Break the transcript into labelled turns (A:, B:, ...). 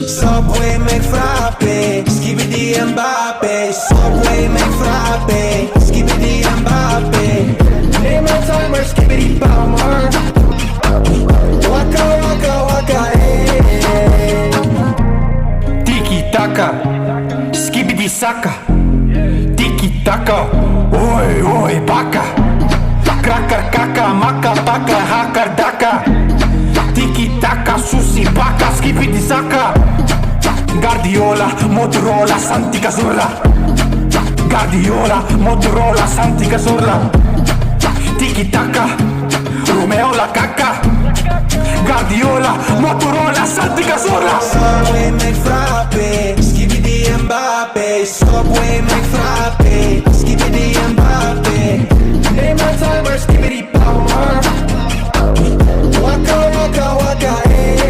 A: Subway McFrappe, skibidi Mbappe. Subway McFrappe, skibidi Mbappe. Name a timer, skibidi bomber. Waka waka waka, hey.
B: Tiki taka, skibidi saka. Tiki taka, oi oi baka. Cracker caca, maca paca, hacker daka. Tiki taka, susi baka, skibidi saka. Guardiola, Motorola, Santi Cazorla. Guardiola, Motorola, Santi Cazorla. Tiki taka, Romeo la caca. Guardiola, Motorola.